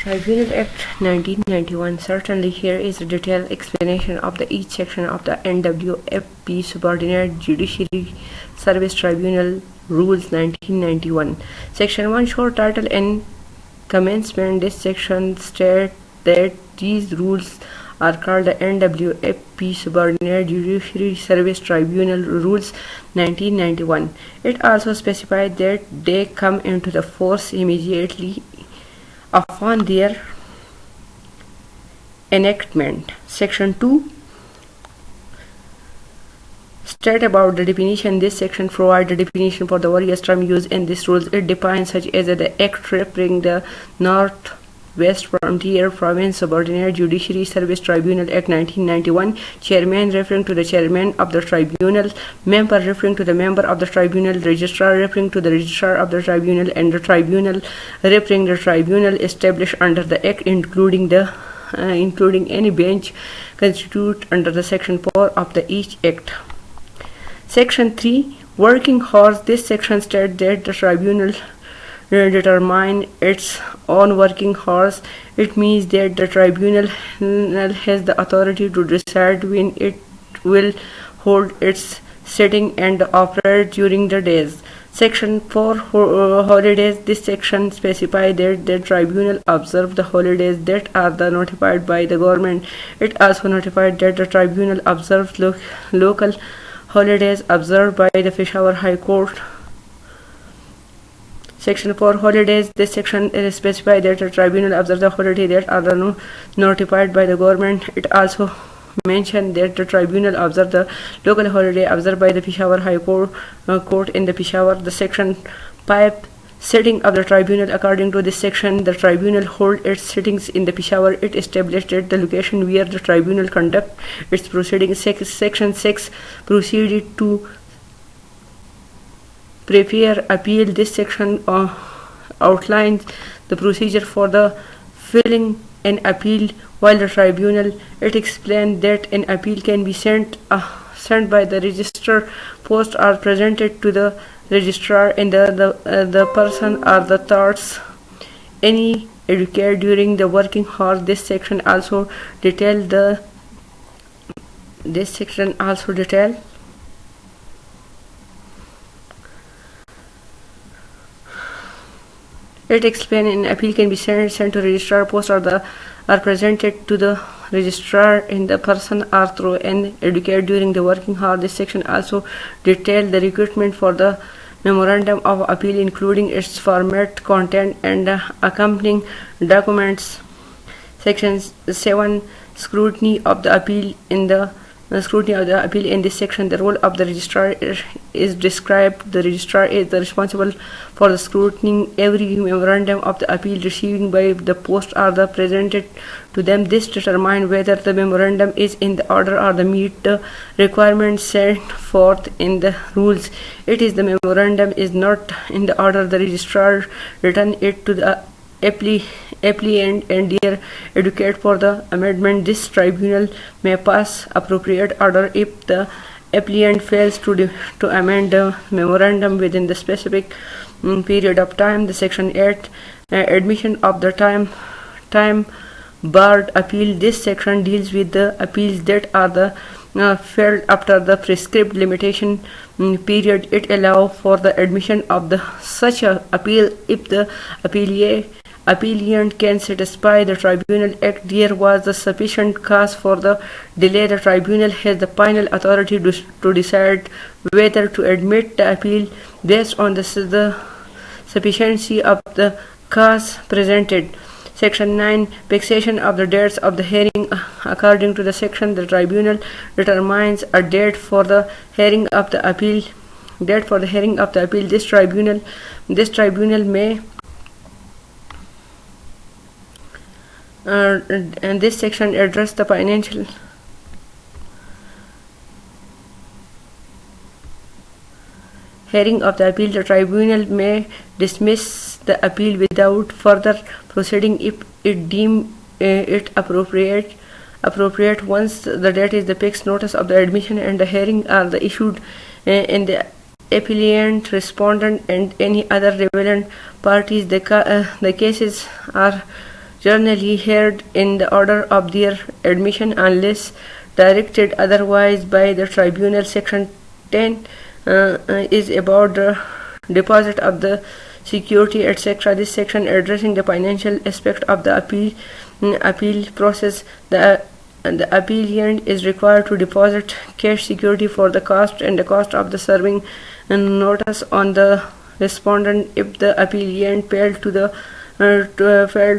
Tribunal Act 1991. Certainly, here is a detailed explanation of each section of the NWFP Subordinate Judiciary Service Tribunal Rules 1991. Section 1, short title and commencement. This section states that these rules are called the NWFP Subordinate Judiciary Service Tribunal Rules 1991. It also specifies that they come into the force immediately upon their enactment. Section 2 state about the definition. This section provides the definition for the various terms used in these rules. It defines such as the act representing the Northwest Frontier Province Subordinate Judiciary Service Tribunal Act 1991. Chairman referring to the chairman of the tribunal, member referring to the member of the tribunal, registrar referring to the registrar of the tribunal, and the tribunal referring the tribunal established under the act, including any bench constituted under the section 4 of the each act. Section 3, working hours. This section states that the tribunal determine its own working hours. It means that the tribunal has the authority to decide when it will hold its sitting and operate during the days. Section 4, holidays. This section specifies that the tribunal observe the holidays that are notified by the government. It also notified that the tribunal observes local holidays observed by the Peshawar High Court. Section 4, holidays. This section specifies that the tribunal observes the holidays that are notified by the government. It also mentioned that the tribunal observes the local holiday observed by the Peshawar High Court in the Peshawar. The section 5, sitting of the tribunal. According to this section, the tribunal holds its sittings in the Peshawar. It established the location where the tribunal conducts its proceedings. Section 6, proceeded to prepare appeal. This section outlines the procedure for the filing an appeal while the tribunal. It explains that an appeal can be sent by the register post or presented to the registrar in the person or the thoughts any educated during the working hours. This section also details It explains an appeal can be sent to registrar post or presented to the registrar in the person or through an educator during the working hour. This section also details the requirement for the memorandum of appeal, including its format, content, and accompanying documents. Section 7, scrutiny of the appeal. In this section, the role of the registrar is described. The registrar is responsible for the scrutiny every memorandum of the appeal received by the post or presented to them. This determines whether the memorandum is in the order or meet the requirements set forth in the rules. It is the memorandum is not in the order, the registrar return it to the applicant and their advocate for the amendment. This tribunal may pass appropriate order if the applicant fails to amend the memorandum within the specific period of time. The Section 8, admission of the time barred appeal. This section deals with the appeals that are filed after the prescribed limitation period. It allows for the admission of such a appeal if the appellant can satisfy the Tribunal Act there was a sufficient cause for the delay. The tribunal has the final authority to decide whether to admit the appeal based on the sufficiency of the cause presented. Section 9, fixation of the dates of the hearing. According to the section, the tribunal determines a date for the hearing of the appeal. This tribunal may and this section address the financial hearing of the appeal. The tribunal may dismiss the appeal without further proceeding if it deems it appropriate. Once the date is the fixed, notice of the admission and the hearing are issued in the appellant, respondent, and any other relevant parties. The cases are generally heard in the order of their admission unless directed otherwise by the tribunal. Section 10 is about the deposit of the security, etc. This section addressing the financial aspect of the appeal process. The appellant is required to deposit cash security for the cost of the serving notice on the respondent. If the appellant failed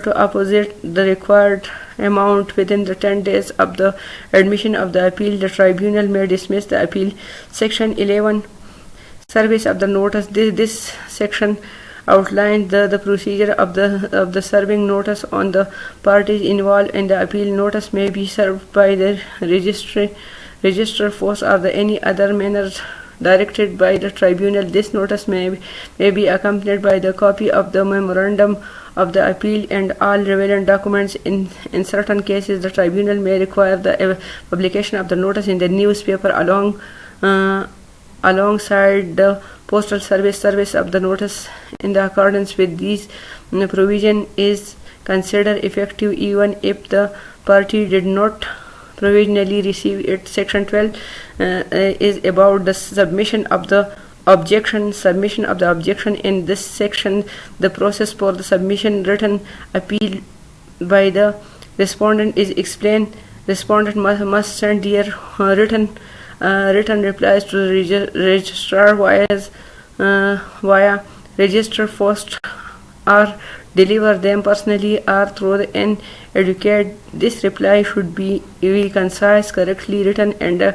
to opposite the required amount within the 10 days of the admission of the appeal, the tribunal may dismiss the appeal. Section 11, service of the notice. This section outlines the procedure of the serving notice on the parties involved in the appeal. Notice may be served by the registrar force or any other manner directed by the tribunal. This notice may be accompanied by the copy of the memorandum of the appeal and all relevant documents. In certain cases, the tribunal may require the publication of the notice in the newspaper alongside the postal service of the notice. In the accordance with these provision is considered effective even if the party did not provisionally receive it. Section 12 is about the submission of the objection. In this section, the process for the submission written appeal by the respondent is explained. Respondent must send their written replies to the registrar via register post or deliver them personally or through an advocate. This reply should be concise, correctly written, and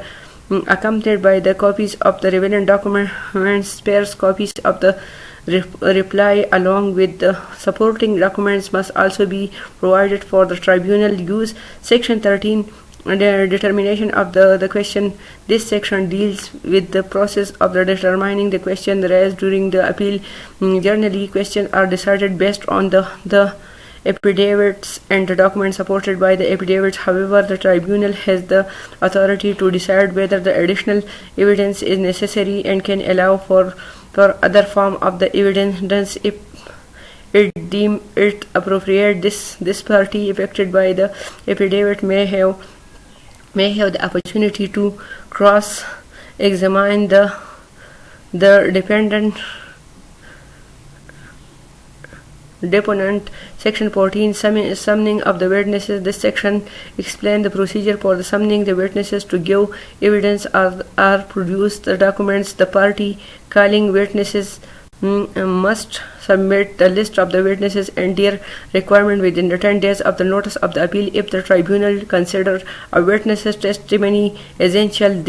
accompanied by the copies of the relevant documents. Sparse copies of the reply along with the supporting documents must also be provided for the tribunal use. Section 13, the determination of the question. This section deals with the process of the determining the question raised during the appeal. Generally, questions are decided based on the affidavits and the documents supported by the affidavits. However, the tribunal has the authority to decide whether the additional evidence is necessary and can allow for other form of the evidence if it deem it appropriate. This party affected by the affidavit may have the opportunity to cross-examine the deponent. Section 14, summoning of the witnesses. This section explains the procedure for the summoning the witnesses to give evidence or produce the documents. The party calling witnesses must submit the list of the witnesses and their requirement within the 10 days of the notice of the appeal. If the tribunal consider a witness's testimony essential,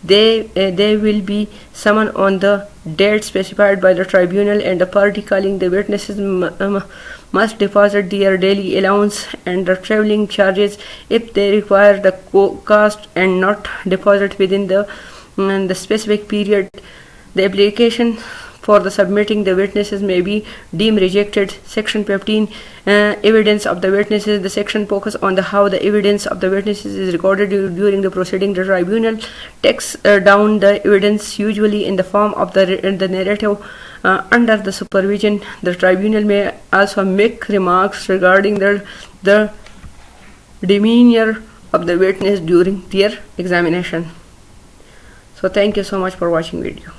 they will be summoned on the date specified by the tribunal, and the party calling the witnesses must deposit their daily allowance and the traveling charges if they require the cost and not deposit within the specific period. The application for the submitting the witnesses may be deemed rejected. Section 15, evidence of the witnesses. The section focus on how the evidence of the witnesses is recorded during the proceeding. The tribunal takes down the evidence usually in the form of the narrative under the supervision. The tribunal may also make remarks regarding the demeanor of the witness during their examination. So thank you so much for watching video.